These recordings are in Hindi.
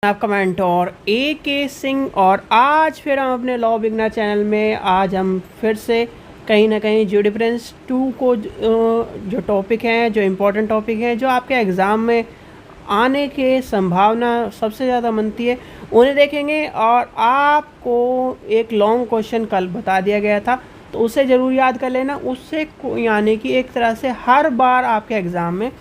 आपका मेंटोर AK सिंह और आज फिर हम अपने लॉ बिगनर चैनल में आज हम फिर से कहीं ना कहीं ज्यूरिस्प्रूडेंस 2 को जो टॉपिक हैं, जो इम्पोर्टेंट टॉपिक हैं, जो आपके एग्ज़ाम में आने के संभावना सबसे ज़्यादा बनती है, उन्हें देखेंगे। और आपको एक लॉन्ग क्वेश्चन कल बता दिया गया था, तो उसे ज़रूर याद कर लेना। उससे यानी कि एक तरह से हर बार आपके एग्ज़ाम में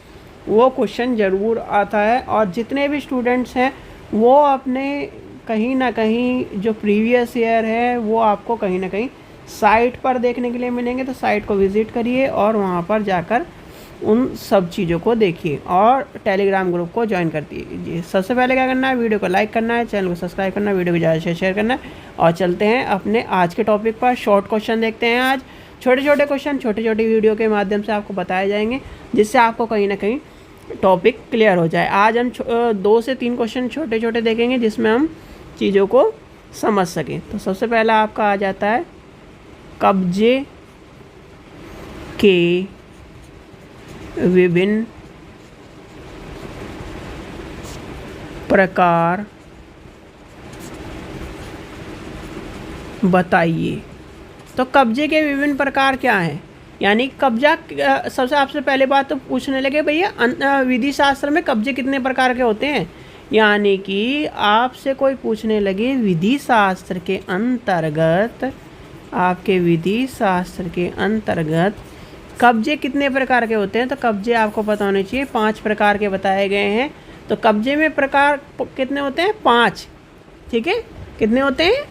वो क्वेश्चन ज़रूर आता है। और जितने भी स्टूडेंट्स हैं वो अपने कहीं ना कहीं जो प्रीवियस ईयर है वो आपको कहीं ना कहीं साइट पर देखने के लिए मिलेंगे, तो साइट को विज़िट करिए और वहाँ पर जाकर उन सब चीज़ों को देखिए और टेलीग्राम ग्रुप को ज्वाइन कर दीजिए। सबसे पहले क्या करना है, वीडियो को लाइक करना है, चैनल को सब्सक्राइब करना है, वीडियो को ज़्यादा से शेयर करना है। और चलते हैं अपने आज के टॉपिक पर। शॉर्ट क्वेश्चन देखते हैं। आज छोटे छोटे क्वेश्चन छोटी छोटी वीडियो के माध्यम से आपको बताए जाएंगे, जिससे आपको कहीं ना कहीं टॉपिक क्लियर हो जाए। आज हम 2 से 3 क्वेश्चन छोटे छोटे देखेंगे जिसमें हम चीज़ों को समझ सकें। तो सबसे पहला आपका आ जाता है, कब्जे के विभिन्न प्रकार बताइए। तो कब्जे के विभिन्न प्रकार क्या हैं? यानी कब्जा, सबसे आपसे पहले बात तो पूछने लगे भैया विधि शास्त्र में कब्जे कितने प्रकार के होते हैं। यानी कि आपसे कोई पूछने लगे विधि शास्त्र के अंतर्गत, आपके विधि शास्त्र के अंतर्गत कब्जे कितने प्रकार के होते हैं, तो कब्जे आपको पता होने चाहिए 5 प्रकार के बताए गए हैं। तो कब्जे में प्रकार कितने होते हैं? 5। ठीक है, कितने होते हैं?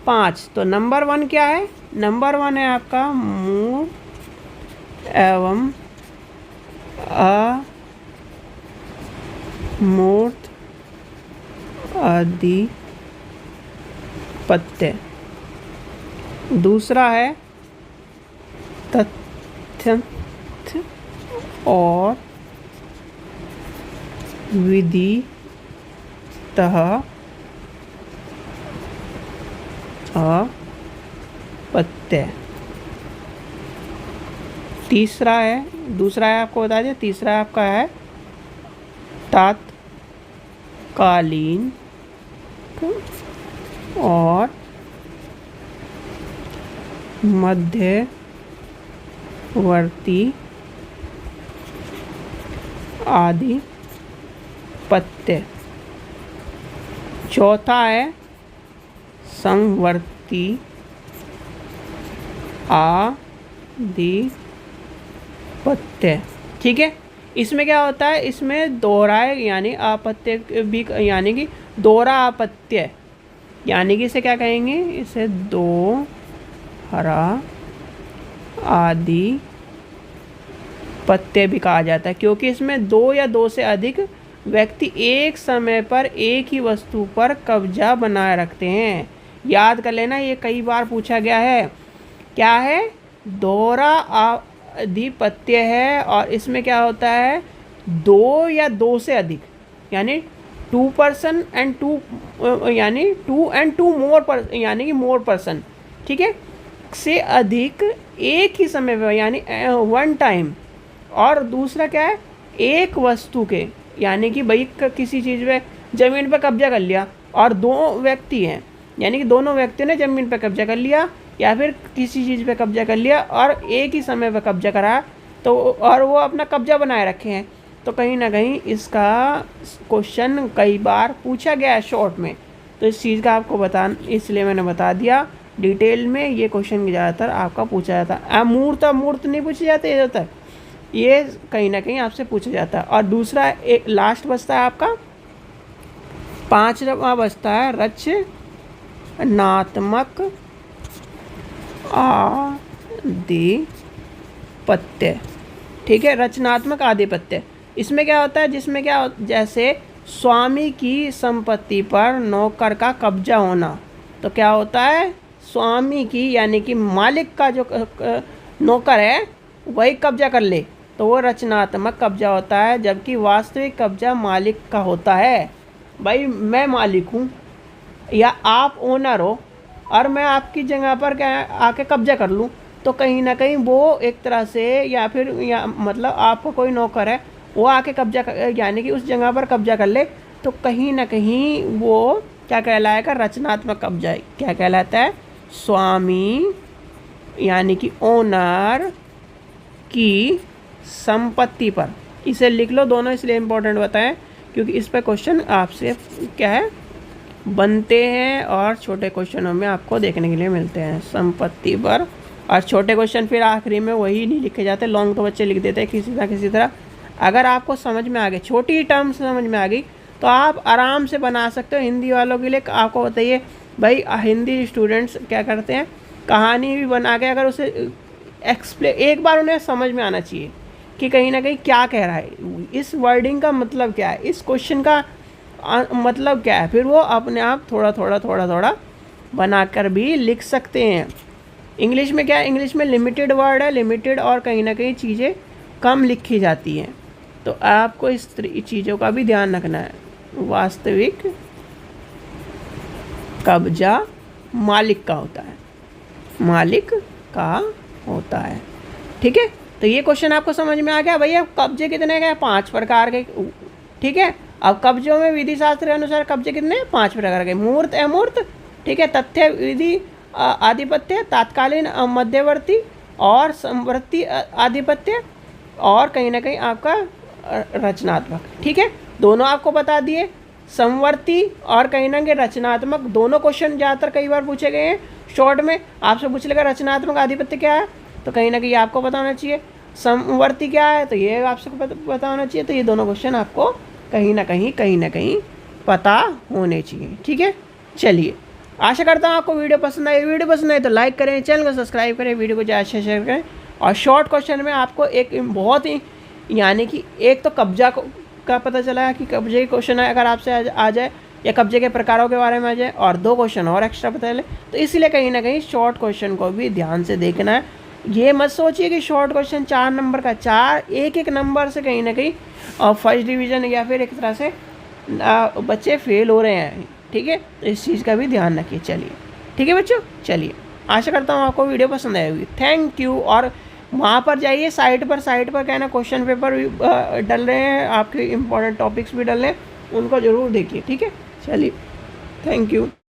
5। तो नंबर 1 क्या है? नंबर 1 है आपका मूर्त एवं अमूर्त आधिपत्य। दूसरा है तथ्य और विधितः अपत्य। तीसरा है, दूसरा है आपको बता दें, तीसरा आपका है तात्कालीन और मध्यवर्ती आधिपत्य। चौथा है संवर्ती आधिपत्य। ठीक है, इसमें क्या होता है? इसमें दोहराए यानी आपत्य भी, यानी कि दोहरा आपत्य, यानी कि इसे क्या कहेंगे? इसे दोहरा आधिपत्य भी कहा जाता है, क्योंकि इसमें 2 या 2 से अधिक व्यक्ति एक समय पर एक ही वस्तु पर कब्जा बनाए रखते हैं। याद कर लेना, ये कई बार पूछा गया है। क्या है? दोहरा आधिपत्य है। और इसमें क्या होता है? 2 या 2 से अधिक, यानी 2 पर्सन एंड 2, यानी 2 and 2 मोर पर, यानी कि मोर पर्सन, ठीक है, से अधिक एक ही समय पर, यानी 1 टाइम। और दूसरा क्या है? एक वस्तु के, यानी कि भाई किसी चीज़ पे, ज़मीन पर कब्जा कर लिया और 2 व्यक्ति हैं, यानी कि दोनों व्यक्तियों ने ज़मीन पर कब्जा कर लिया या फिर किसी चीज़ पे कब्जा कर लिया और एक ही समय पर कब्जा करा, तो और वो अपना कब्जा बनाए रखे हैं। तो कहीं ना कहीं इसका क्वेश्चन कई बार पूछा गया है शॉर्ट में, तो इस चीज़ का आपको इसलिए मैंने बता दिया डिटेल में। ये क्वेश्चन ज़्यादातर आपका पूछा जाता है। अमूर्त नहीं पूछे जाते ज़्यादातर, ये कहीं ना कहीं आपसे पूछा जाता है। और दूसरा एक लास्ट बचता है आपका, 5वां बचता है रचनात्मक आधिपत्य। ठीक है, रचनात्मक आधिपत्य। इसमें क्या होता है? जिसमें क्या जैसे स्वामी की संपत्ति पर नौकर का कब्जा होना, तो क्या होता है? स्वामी की, यानी कि मालिक का जो नौकर है वही कब्जा कर ले, तो वो रचनात्मक कब्जा होता है। जबकि वास्तविक कब्जा मालिक का होता है। भाई मैं मालिक हूँ या आप ओनर हो और मैं आपकी जगह पर क्या आके कब्जा कर लूँ, तो कहीं ना कहीं वो एक तरह से, या फिर मतलब आपका कोई नौकर है वो आके कब्जा यानी कि उस जगह पर कब्जा कर ले, तो कहीं ना कहीं वो क्या कहलाएगा, रचनात्मक कब्जा है। क्या कहलाता है, स्वामी यानी कि ओनर की संपत्ति पर। इसे लिख लो, दोनों इसलिए इम्पोर्टेंट बताएं क्योंकि इस पर क्वेश्चन आपसे क्या है बनते हैं और छोटे क्वेश्चनों में आपको देखने के लिए मिलते हैं, संपत्ति पर। और छोटे क्वेश्चन फिर आखिरी में वही नहीं लिखे जाते, लॉन्ग तो बच्चे लिख देते हैं किसी तरह। अगर आपको समझ में आ गए, छोटी टर्म्स समझ में आ गई तो आप आराम से बना सकते हो। हिंदी वालों के लिए आपको बताइए भाई, हिंदी स्टूडेंट्स क्या करते हैं, कहानी भी बना के अगर उसे एक्सप्लेन, एक बार उन्हें समझ में आना चाहिए कि कहीं ना कहीं क्या कह रहा है, इस वर्डिंग का मतलब क्या है, इस क्वेश्चन का मतलब क्या है, फिर वो अपने आप थोड़ा थोड़ा बनाकर भी लिख सकते हैं। इंग्लिश में क्या है, इंग्लिश में लिमिटेड वर्ड है, लिमिटेड और कहीं ना कहीं चीज़ें कम लिखी जाती हैं, तो आपको इस चीज़ों का भी ध्यान रखना है। वास्तविक कब्जा मालिक का होता है, मालिक का होता है। ठीक है, तो ये क्वेश्चन आपको समझ में आ गया भैया। कब्जे कितने के, 5 प्रकार के। ठीक है, अब कब्जों में विधि शास्त्र के अनुसार कब्जे कितने, 5 प्रकार के, मूर्त, अमूर्त, ठीक है, तथ्य, विधि, आधिपत्य, तात्कालीन, मध्यवर्ती और समवर्ती आधिपत्य, और कहीं ना कहीं आपका रचनात्मक। ठीक है, दोनों आपको बता दिए, समवर्ती और कहीं ना कहीं रचनात्मक। दोनों क्वेश्चन ज़्यादातर कई बार पूछे गए हैं, शॉर्ट में आपसे पूछ लेगा रचनात्मक आधिपत्य क्या है, तो कहीं ना कहीं आपको पता होना चाहिए। समवर्ती क्या है, तो ये आपसे पता होना चाहिए। तो ये दोनों क्वेश्चन आपको कहीं ना कहीं पता होने चाहिए। ठीक है, चलिए, आशा करता हूँ आपको वीडियो पसंद आए। वीडियो पसंद आए तो लाइक करें, चैनल को सब्सक्राइब करें, वीडियो को ज़्यादा शेयर करें। और शॉर्ट क्वेश्चन में आपको एक बहुत ही, यानी कि एक तो कब्जा का पता चला है कि कब्जे के क्वेश्चन अगर आपसे आ जाए या कब्जे के प्रकारों के बारे में आ जाए, और 2 क्वेश्चन और एक्स्ट्रा पता चले, तो इसलिए कहीं ना कहीं शॉर्ट क्वेश्चन को भी ध्यान से देखना है। ये मत सोचिए कि शॉर्ट क्वेश्चन 4 नंबर का, 4 एक नंबर से कहीं ना कहीं फर्स्ट डिवीज़न या फिर एक तरह से बच्चे फेल हो रहे हैं। ठीक है, इस चीज़ का भी ध्यान रखिए। चलिए, ठीक है बच्चों, चलिए, आशा करता हूँ आपको वीडियो पसंद आएगी। Thank you. और वहाँ पर जाइए, साइट पर क्या है ना, क्वेश्चन पेपर भी डल रहे हैं, आपके इंपॉर्टेंट टॉपिक्स भी डल रहे हैं, उनको ज़रूर देखिए। ठीक है, चलिए, थैंक यू।